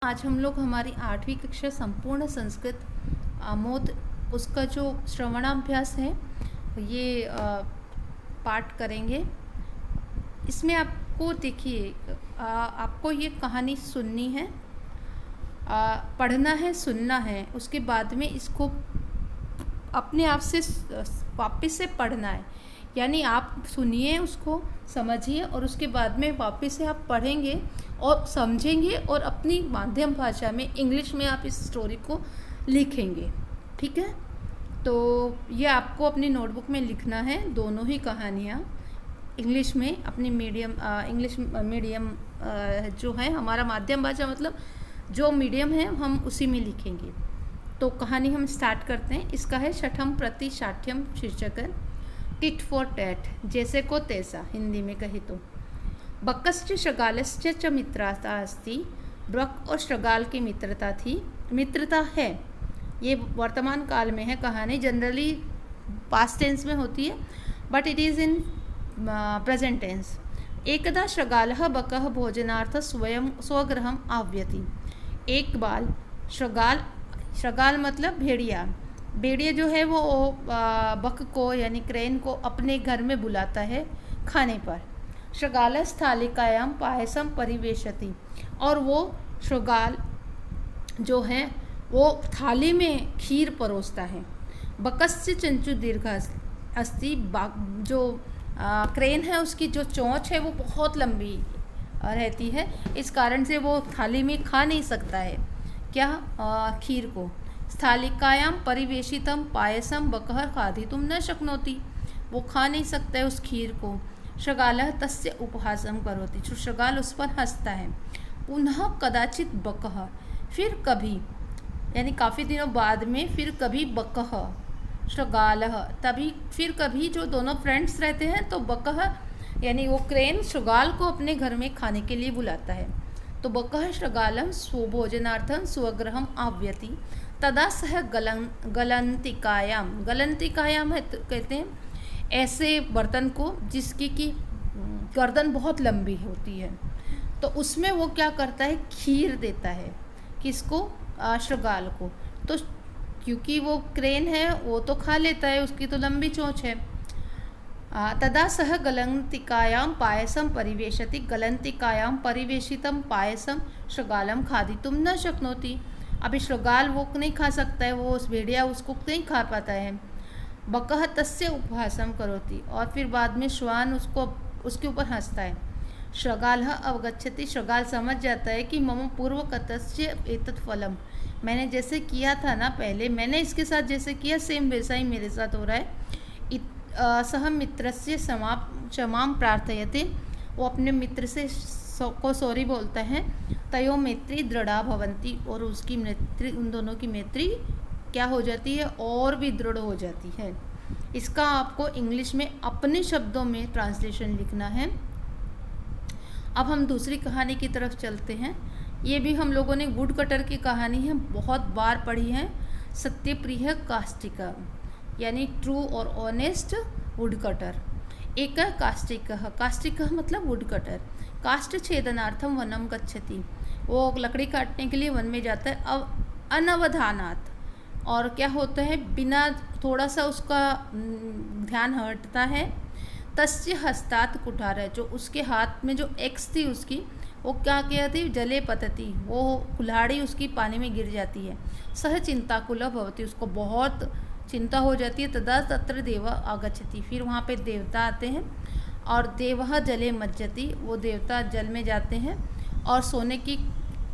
आज हम लोग हमारी 8वीं कक्षा संपूर्ण संस्कृत आमोद उसका जो श्रवणाभ्यास है ये पाठ करेंगे। इसमें आपको देखिए आपको ये कहानी सुननी है, पढ़ना है, सुनना है, उसके बाद में इसको अपने आप से वापस से पढ़ना है। यानी आप सुनिए, उसको समझिए और उसके बाद में वापस से आप पढ़ेंगे और समझेंगे और अपनी माध्यम भाषा में इंग्लिश में आप इस स्टोरी को लिखेंगे। ठीक है, तो ये आपको अपनी नोटबुक में लिखना है, दोनों ही कहानियाँ इंग्लिश में अपनी इंग्लिश मीडियम जो है हमारा माध्यम भाषा मतलब जो मीडियम है हम उसी में लिखेंगे। तो कहानी हम स्टार्ट करते हैं। इसका है शठम प्रति शाठ्यम शीर्षक, टिट फॉर टैट, जैसे को तैसा हिंदी में कहे तो। बक्कश्च शृगालश्च च मित्रता अस्ति, बक और शृगाल की मित्रता थी, मित्रता है। ये वर्तमान काल में है कहानी, जनरली पास्ट टेंस में होती है but it is in present tense. एकदा शृगालः बकः भोजनार्थ स्वयं स्वगृहम् आव्यति। एक बार शृगाल मतलब भेड़िया जो है वो बक को यानी क्रेन को अपने घर में बुलाता है खाने पर। शृगालस् थालिकायां पायसम परिवेशति, और वो शृगाल जो है वो थाली में खीर परोसता है। बकस्य चंचु दीर्घ अस्ति, जो क्रेन है उसकी जो चोंच है वो बहुत लंबी रहती है, इस कारण से वो थाली में खा नहीं सकता है क्या खीर को। स्थालिकायां परिवेशितम पायसम बकः खादितुं न शक्नोति, वो खा नहीं सकता है उस खीर को। शृगालः तस्य उपहासं करोति, जो शृगाल उस पर हंसता है। पुनः कदाचित बकः, फिर कभी यानी काफ़ी दिनों बाद में फिर कभी बकः शृगालः, तभी फिर कभी जो दोनों फ्रेंड्स रहते हैं तो बकः यानी वो क्रेन शृगाल को अपने घर में खाने के लिए बुलाता है। तो बकः शृगालं स्वभोजनार्थं स्वगृहम् आव्यति, तदा सह गलंतिकायाम है तो कहते हैं ऐसे बर्तन को जिसकी की गर्दन बहुत लंबी होती है, तो उसमें वो क्या करता है, खीर देता है। किसको? शृगाल को। तो क्योंकि वो क्रेन है वो तो खा लेता है, उसकी तो लंबी चोंच है। तदा सह गलंतिकायां पायसम परिवेशति, गलंतिकायां परिवेशितम पायसम शृगालम खादितुं न शक्नोति। अभी शृगाल वो नहीं खा सकता है, वो उस भेड़िया उसको नहीं खा पाता है। बकः तस्य उपहासं करोति, और फिर बाद में श्वान उसके ऊपर हंसता है। शृगालः अवगच्छति, शृगाल समझ जाता है कि मम पूर्वकतस्य एतत् फलम, मैंने जैसे किया था ना पहले, मैंने इसके साथ जैसे किया सेम वैसा ही मेरे साथ हो रहा है। सह मित्रस्य क्षमां प्रार्थयते, वो अपने मित्र से को सॉरी बोलता है। तयो मैत्री दृढ़ा भवन्ति, और उसकी मैत्री, उन दोनों की मैत्री क्या हो जाती है, और भी दृढ़ हो जाती है। इसका आपको इंग्लिश में अपने शब्दों में ट्रांसलेशन लिखना है। अब हम दूसरी कहानी की तरफ चलते हैं। ये भी हम लोगों ने वुड कटर की कहानी है, बहुत बार पढ़ी है। सत्यप्रिय काष्टिका यानी ट्रू और ऑनेस्ट वुड कटर। एक काष्टिक मतलब वुड कटर। काष्ठ छेदनार्थम वनम गच्छति, वो लकड़ी काटने के लिए वन में जाता है। अब अनवधानात, और क्या होता है बिना थोड़ा सा उसका ध्यान हटता है। तस्य हस्तात कुठार, जो उसके हाथ में जो एक्स थी उसकी, वो क्या किया थी, जले पतती, वो कुल्हाड़ी उसकी पानी में गिर जाती है। सह चिंताकुल भवती, उसको बहुत चिंता हो जाती है। तदा तत्र देव आगच्छति, फिर वहाँ पे देवता आते हैं। और देवः जले मज्जति, वो देवता जल में जाते हैं और सोने की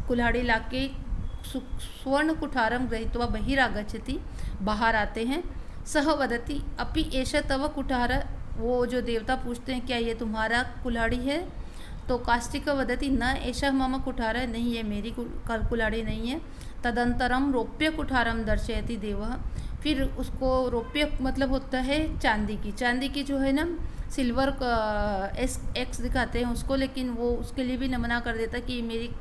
कुल्हाड़ी लाके स्वर्ण कुठारम गृहीत्वा बहिरागच्छति, बाहर आते हैं। सह वदति अपि एष तव कुठार, वो जो देवता पूछते हैं क्या ये तुम्हारा कुल्हाड़ी है? तो काष्टिक वदति न एष मम कुठार, नहीं ये मेरी कुल्हाड़ी नहीं है। तदंतरम रौप्य कुठारम दर्शयति देवः, फिर उसको रौप्य मतलब होता है चांदी की जो है ना, सिल्वर एक्स दिखाते हैं उसको, लेकिन वो उसके लिए भी मना कर देता कि मेरी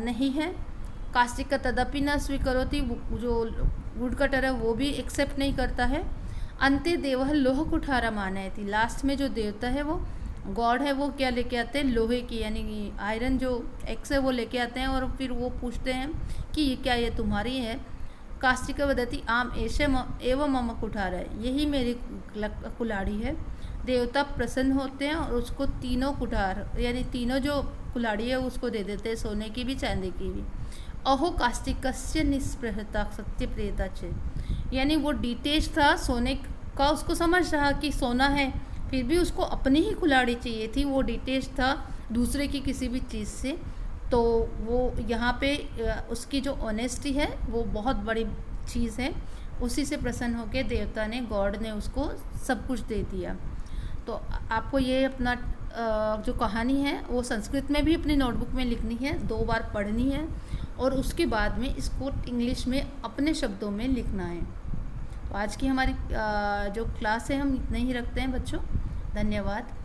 नहीं है। काष्टिक तदपि न स्वीकरोति, जो वुड कटर है वो भी एक्सेप्ट नहीं करता है। अंते देवः लोह कुठारम आनयति, लास्ट में जो देवता है वो गॉड है वो क्या लेके आते हैं, लोहे की यानी कि आयरन जो एक्स है वो लेके आते हैं, और फिर वो पूछते हैं कि ये क्या, ये तुम्हारी है। कास्टिक वदति आम एवं मम कुठार है, यही मेरी कुल्हाड़ी है। देवता प्रसन्न होते हैं और उसको तीनों कुठार यानी तीनों जो कुल्हाड़ी है उसको दे देते हैं, सोने की भी चांदी की भी। अहो कास्टिकस्य निस्पृहता सत्य प्रियता चे, यानी वो डिटेच था सोने का, उसको समझ रहा कि सोना है, फिर भी उसको अपनी ही कुल्हाड़ी चाहिए थी, वो डिटेच था दूसरे की किसी भी चीज़ से। तो वो यहाँ पे उसकी जो ऑनेस्टी है वो बहुत बड़ी चीज़ है, उसी से प्रसन्न होकर देवता ने, गॉड ने उसको सब कुछ दे दिया। तो आपको ये अपना जो कहानी है वो संस्कृत में भी अपनी नोटबुक में लिखनी है, 2 बार पढ़नी है, और उसके बाद में इसको इंग्लिश में अपने शब्दों में लिखना है। तो आज की हमारी जो क्लास है हम इतने ही रखते हैं बच्चों। धन्यवाद।